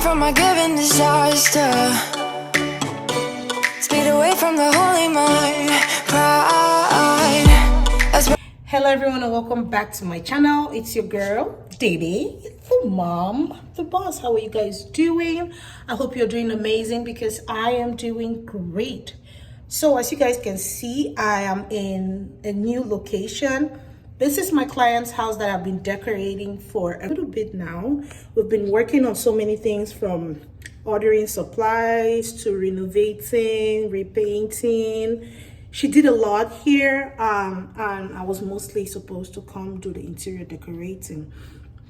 run from my given disaster. Speed away from the holy mind. Pride. Hello everyone and welcome back to my channel. It's your girl Didi, the mom, the boss. How are you guys doing? I hope you're doing amazing because I am doing great. So as you guys can see, I am in a new location. This is my client's house that I've been decorating for a little bit now. We've been working on so many things, from ordering supplies to renovating, repainting. She did a lot here, and I was mostly supposed to come do the interior decorating.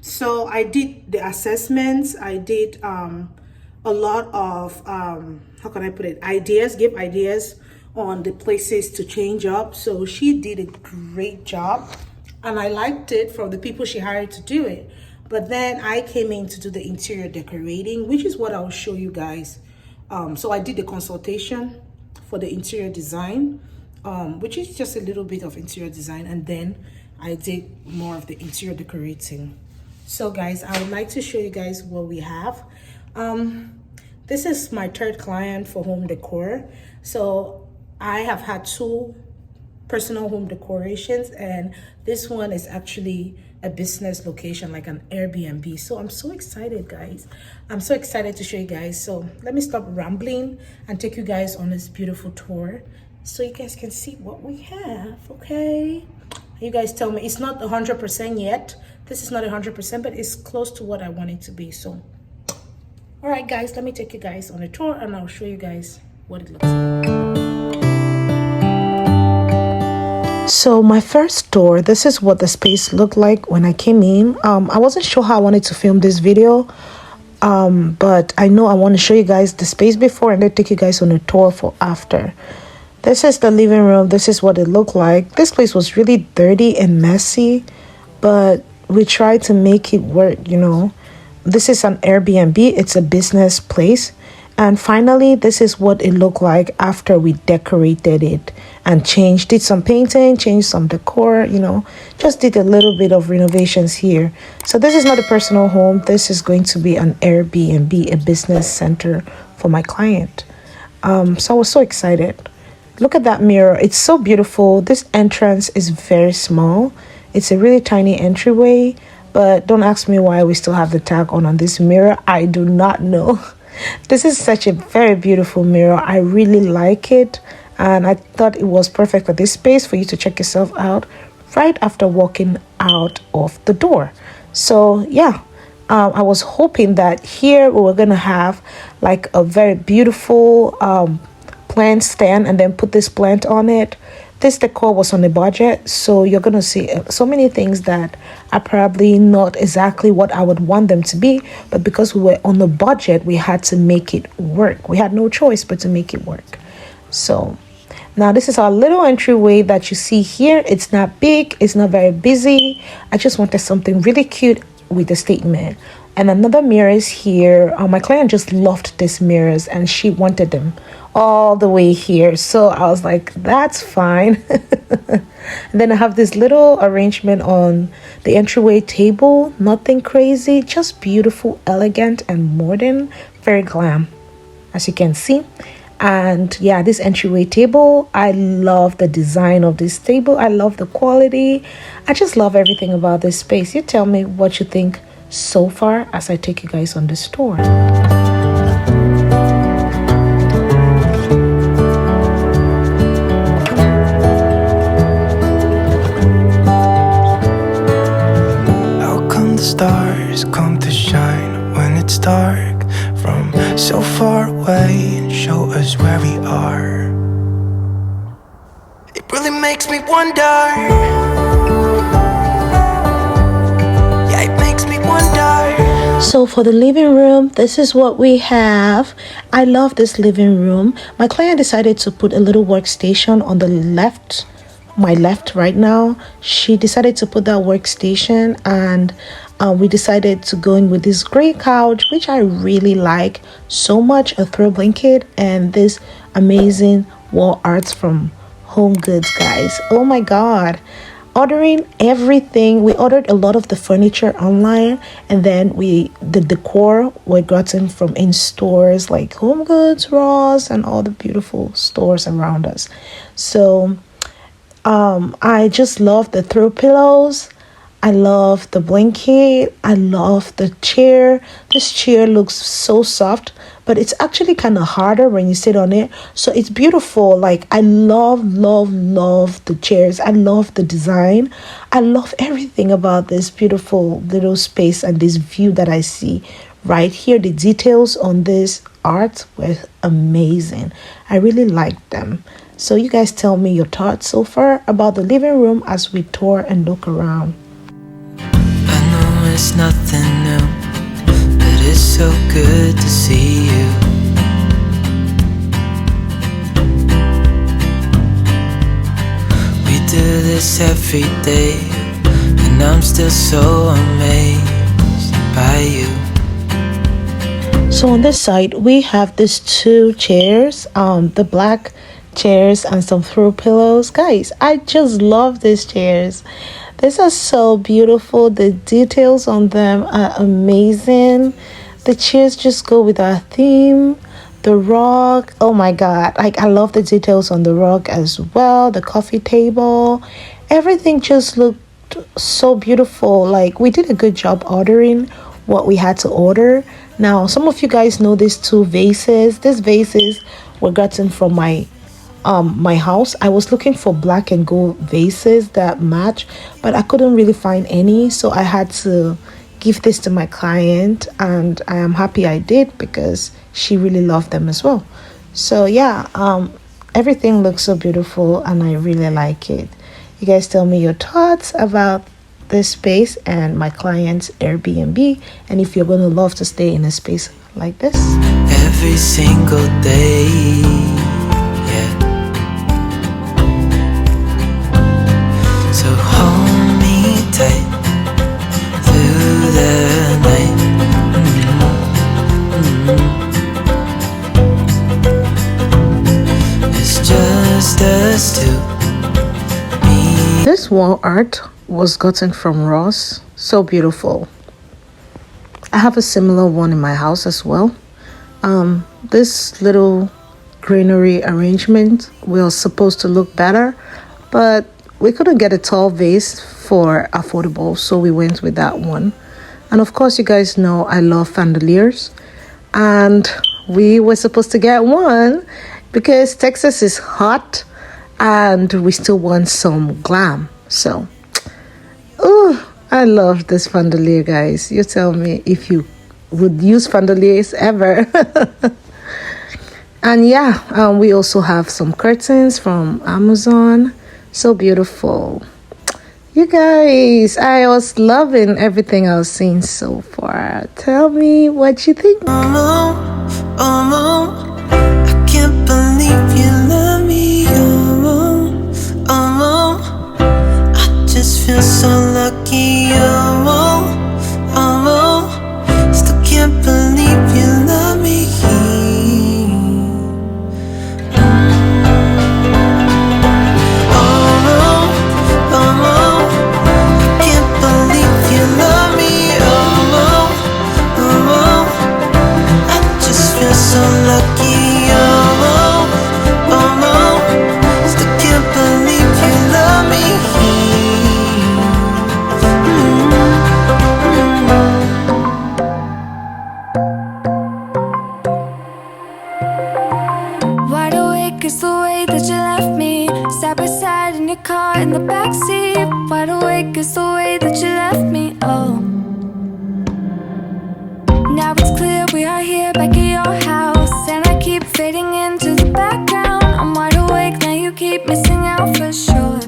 So I did the assessments. I did a lot of how can I put it, give ideas on the places to change up. So she did a great job and I liked it from the people she hired to do it. But then I came in to do the interior decorating, which is what I'll show you guys. So I did the consultation for the interior design, which is just a little bit of interior design, and then I did more of the interior decorating. So guys, I would like to show you guys what we have. This is my third client for home decor. So I have had 2 personal home decorations, and this one is actually a business location, like an Airbnb. So I'm so excited, guys. I'm so excited to show you guys. So let me stop rambling and take you guys on this beautiful tour so you guys can see what we have. Okay, you guys tell me. It's not 100% yet. This is not 100%, but it's close to what I want it to be. So all right guys, let me take you guys on a tour and I'll show you guys what it looks like. So my first tour, this is what the space looked like when I came in. I wasn't sure how I wanted to film this video, but I know I want to show you guys the space before and then take you guys on a tour for after. This is the living room. This is what it looked like. This place was really dirty and messy, but we tried to make it work, you know. This is an Airbnb. It's a business place. And finally, this is what it looked like after we decorated it and did some painting, changed some decor, you know, just did a little bit of renovations here. So this is not a personal home. This is going to be an Airbnb, a business center for my client. So I was so excited. Look at that mirror. It's so beautiful. This entrance is very small. It's a really tiny entryway, but don't ask me why we still have the tag on this mirror. I do not know. This is such a very beautiful mirror. I really like it, and I thought it was perfect for this space for you to check yourself out right after walking out of the door. So yeah, I was hoping that here we were gonna have like a very beautiful plant stand and then put this plant on it. This decor was on a budget, so you're gonna see so many things that are probably not exactly what I would want them to be, but because we were on the budget, we had to make it work. We had no choice but to make it work. So now this is our little entryway that you see here. It's not big, it's not very busy. I just wanted something really cute with a statement. And another mirror is here. My client just loved these mirrors and she wanted them all the way here, so I was like, that's fine. And then I have this little arrangement on the entryway table. Nothing crazy, just beautiful, elegant and modern, very glam, as you can see. And yeah, this entryway table, I love the design of this table. I love the quality. I just love everything about this space. You tell me what you think so far as I take you guys on this tour. Stars come to shine when it's dark from so far away and show us where we are. It really makes me wonder. Yeah, it makes me wonder. So for the living room, this is what we have. I love this living room. My client decided to put a little workstation on the left, my left right now. She decided to put that workstation, and we decided to go in with this gray couch, which I really like so much, a throw blanket, and this amazing wall arts from Home Goods, guys. Oh my god, ordering everything. We ordered a lot of the furniture online, and then the decor were gotten from in stores like Home Goods, Ross, and all the beautiful stores around us. So I just love the throw pillows. I love the blanket. I love the chair. This chair looks so soft, but it's actually kind of harder when you sit on it. So it's beautiful. Like, I love, love, love the chairs. I love the design. I love everything about this beautiful little space and this view that I see right here. The details on this art were amazing. I really liked them. So you guys tell me your thoughts so far about the living room as we tour and look around. I know it's nothing new, but it's so good to see you. We do this every day, and I'm still so amazed by you. So on this side we have these two chairs, the black chairs and some throw pillows. Guys, I just love these chairs. These are so beautiful. The details on them are amazing. The chairs just go with our theme. The rug, oh my god, like I love the details on the rug as well. The coffee table, everything just looked so beautiful. Like, we did a good job ordering what we had to order. Now, some of you guys know these two vases. These vases were gotten from my house. I was looking for black and gold vases that match, but I couldn't really find any, so I had to give this to my client, and I am happy I did because she really loved them as well. So yeah, everything looks so beautiful and I really like it. You guys tell me your thoughts about this space and my client's Airbnb, and if you're gonna love to stay in a space like this every single day. Yeah. So hold me tight through the night. It's just us two. This wall art was gotten from Ross. So beautiful. I have a similar one in my house as well. This little greenery arrangement was supposed to look better, but we couldn't get a tall vase for affordable, so we went with that one. And of course, you guys know I love chandeliers, and we were supposed to get one because Texas is hot and we still want some glam. So I love this chandelier, guys. You tell me if you would use chandeliers ever. And yeah, we also have some curtains from Amazon. So beautiful. You guys, I was loving everything I was seeing so far. Tell me what you think. I can't believe you love me. I just feel so lucky. Still can't believe you love me. Can't believe you love me. I just feel so lucky. Still can't believe you love me. Wide awake is the way that you left me, side by side in your car in the backseat. Wide awake is the way that you left me, oh. Now it's clear we are here back at your house, and I keep fading into the background. I'm wide awake, now you keep missing out for sure.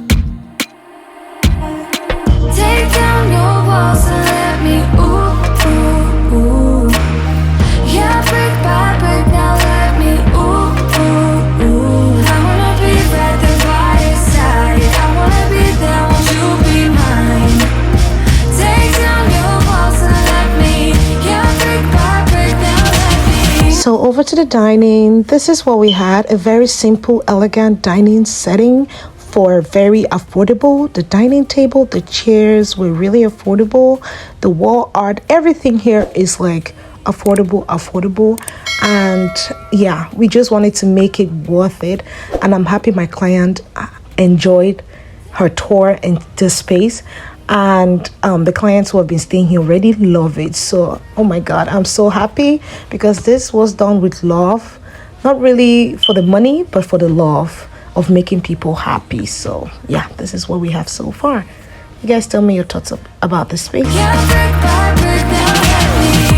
Take down your walls and let me, ooh, ooh, ooh. Yeah, brick by brick, now let me, ooh, ooh, ooh. I wanna be right there by your side. I wanna be there, won't you be mine? Take down your walls and let me, yeah, brick by brick, now let me. So over to the dining. This is what we had, a very simple, elegant dining setting for very affordable. The dining table, the chairs were really affordable. The wall art, everything here is like affordable. And yeah, we just wanted to make it worth it. And I'm happy my client enjoyed her tour in this space. And the clients who have been staying here already love it. So oh my god, I'm so happy because this was done with love, not really for the money but for the love of making people happy. So yeah, this is what we have so far. You guys tell me your thoughts about this space. Yeah, brick by brick, now let me.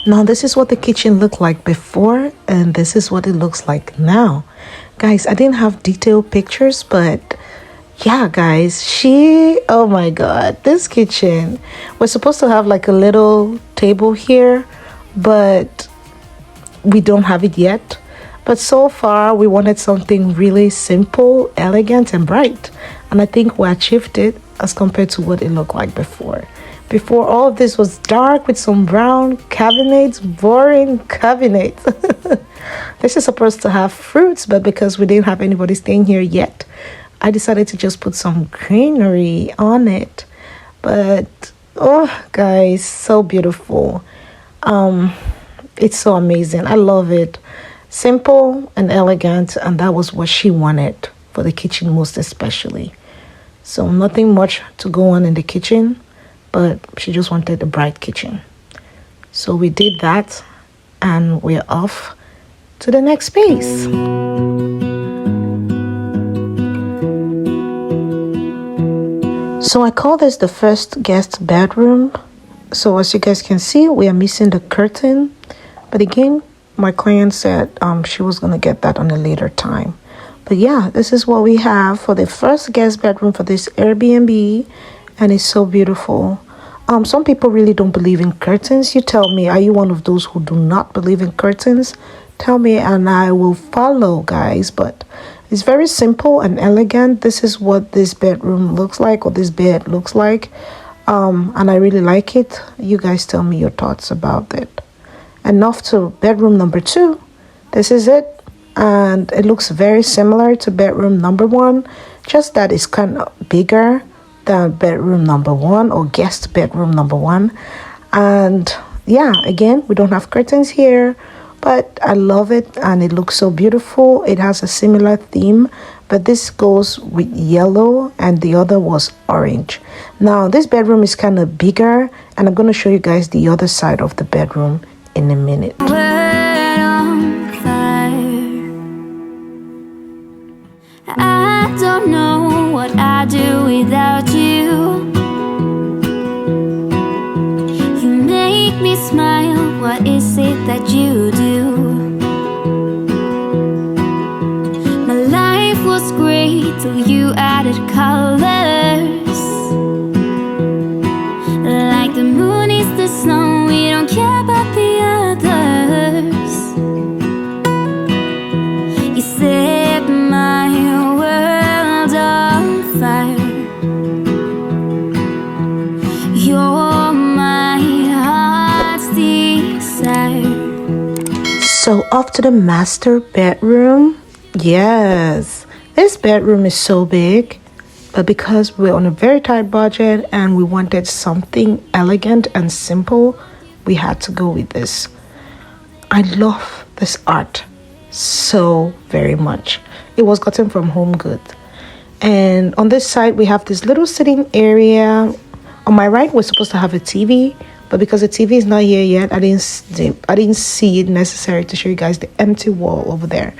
Now this is what the kitchen looked like before, and this is what it looks like now. Guys, I didn't have detailed pictures, but yeah guys, oh my god, this kitchen, we're supposed to have like a little table here, but we don't have it yet. But so far we wanted something really simple, elegant and bright, and I think we achieved it as compared to what it looked like before. Before, all of this was dark with some brown cabinets, boring cabinets. This is supposed to have fruits, but because we didn't have anybody staying here yet, I decided to just put some greenery on it. But oh guys, so beautiful. It's so amazing. I love it. Simple and elegant, and that was what she wanted for the kitchen most especially. So nothing much to go on in the kitchen, but she just wanted a bright kitchen. So we did that, and we're off to the next space. So I call this the first guest bedroom. So as you guys can see, we are missing the curtain, but again, my client said she was gonna get that on a later time. But yeah, this is what we have for the first guest bedroom for this Airbnb, and it's so beautiful. Some people really don't believe in curtains. You tell me, are you one of those who do not believe in curtains? Tell me and I will follow, guys. But it's very simple and elegant. This is what this bedroom looks like, or this bed looks like, and I really like it. You guys tell me your thoughts about it. And off to bedroom number 2. This is it, and it looks very similar to bedroom number 1, just that it's kind of bigger than bedroom number 1, or guest bedroom number 1. And yeah, again, we don't have curtains here, but I love it and it looks so beautiful. It has a similar theme, but this goes with yellow and the other was orange. Now this bedroom is kind of bigger, and I'm going to show you guys the other side of the bedroom in a minute. We're on fire. I don't know what I'd do without you. You make me smile. What is it that you do? My life was great till you added colors. Like the moon is the snow, we don't care about the others. You set my world on fire. You're my heart's desire. So off to the master bedroom. Yes, this bedroom is so big, but because we're on a very tight budget and we wanted something elegant and simple, we had to go with this. I love this art so very much. It was gotten from Home Goods. And on this side we have this little sitting area. On my right we're supposed to have a TV, but because the TV is not here yet, I didn't see it necessary to show you guys the empty wall over there.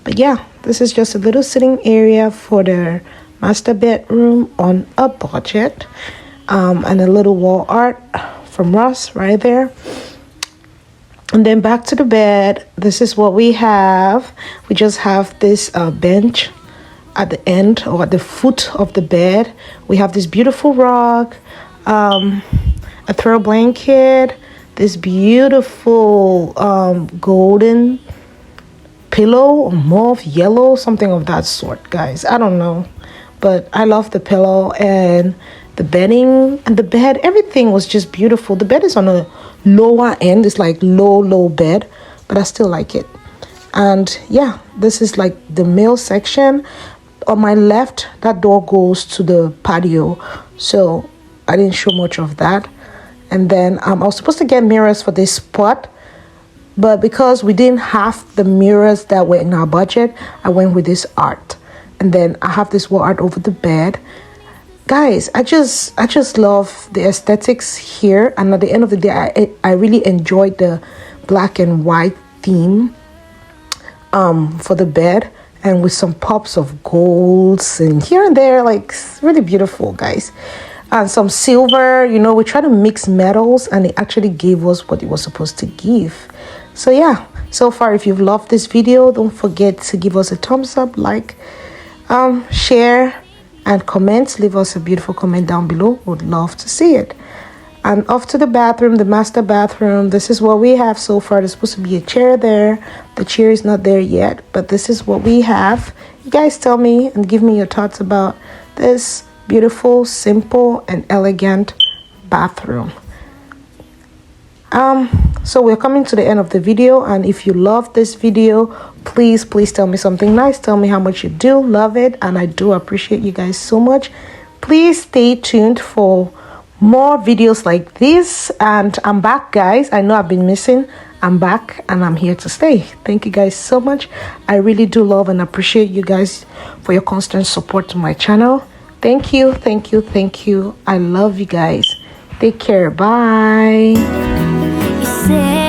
But yeah, this is just a little sitting area for the master bedroom on a budget, and a little wall art from Ross right there. And then back to the bed. This is what we have. We just have this bench at the end, or at the foot of the bed. We have this beautiful rug, a throw blanket, this beautiful golden pillow, mauve yellow, something of that sort, guys. I don't know, but I love the pillow and the bedding and the bed. Everything was just beautiful. The bed is on a lower end. It's like low bed, but I still like it. And yeah, this is like the male section. On my left, that door goes to the patio, so I didn't show much of that. And then I was supposed to get mirrors for this spot, but because we didn't have the mirrors that were in our budget, I went with this art. And then I have this wall art over the bed. Guys, I just love the aesthetics here. And at the end of the day, I really enjoyed the black and white theme for the bed, and with some pops of golds and here and there, like it's really beautiful, guys. And some silver, you know, we try to mix metals, and it actually gave us what it was supposed to give. So yeah, so far, if you've loved this video, don't forget to give us a thumbs up, like, share, and comment. Leave us a beautiful comment down below. Would love to see it. And off to the bathroom, the master bathroom. This is what we have so far. There's supposed to be a chair there. The chair is not there yet, but this is what we have. You guys tell me and give me your thoughts about this beautiful, simple, and elegant bathroom. So we're coming to the end of the video, and if you love this video, please tell me something nice. Tell me how much you do love it, and I do appreciate you guys so much. Please stay tuned for more videos like this, and I'm back, guys. I know I've been missing. I'm back, and I'm here to stay. Thank you guys so much. I really do love and appreciate you guys for your constant support to my channel. Thank you. I love you guys. Take care. Bye. You said